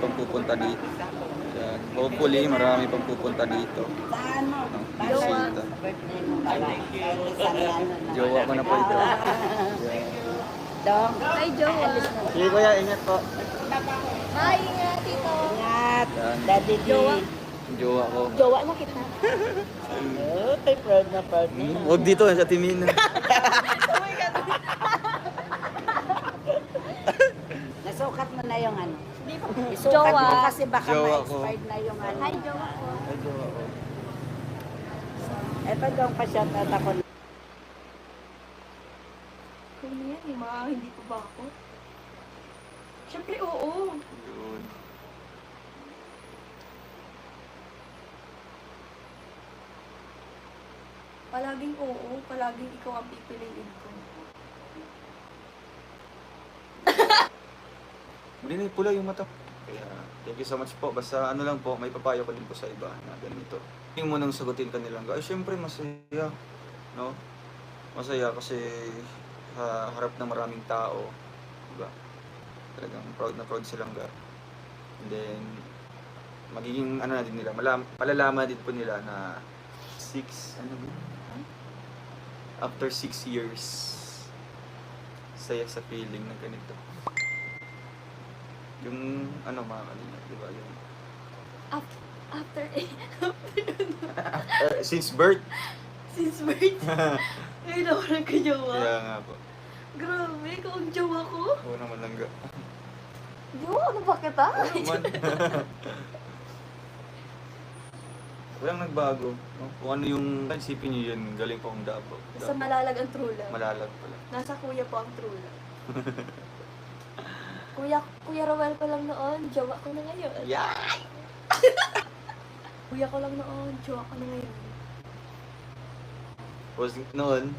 pang pupunta dito. Yan. Hopefully, marami pang pupunta dito. Bisita. Jowa ko na po ito. Yan. Dong. Hi, Jowa. Sige kuya, ingat po. Hi, ingat, tito. Ingat. Yan. Daddy D. Jowa. Jowa ko. Jowa na kita. Okay, proud na proud na. Huwag dito, sa Timin. Nasukat mo na yung ano. Di pa. Isukat mo Jowa. kasi baka Jowa ko. ma-expired na yung ano. Hi, Jowa ko. Ay, jowa ko. Eto dong pa-shoutout ako. Kung ano yan, eh, mga hindi pa ba ako? Siyempre, oo. Yun. Palaging oo. Palaging ikaw ang pipiliin ko. Hindi na pula yung mata. Kaya, thank you so much po. Basta ano lang po, may papayo ko din po sa iba na ganito. Yung munang sagutin kanilang, ay syempre masaya. No? Masaya kasi harap ng maraming tao. Diba? Talagang proud na proud silang ga. And then, magiging ano na din nila, malalaman din po nila na after 6 years, saya sa feeling na ganito. Yung ano mga kanina, di ba? Yung, After since birth. since birth. Ngayon ako nagka-jowa. Kaya nga po. Grabe, ikaw ang jowa ko. Oo naman lang ga. Jowa, ano ba kita? Oo naman. Walang nagbago. No? Kung ano yung isipin nyo yun, galing po akong dapo. Basta malalag ang true love. Malalag pala. Nasa kuya po ang true love. Kuya Rowel ko lang noon, jowa ko na ngayon. Yeah! Kuya ko lang noon, jowa ko na ngayon. Was noon,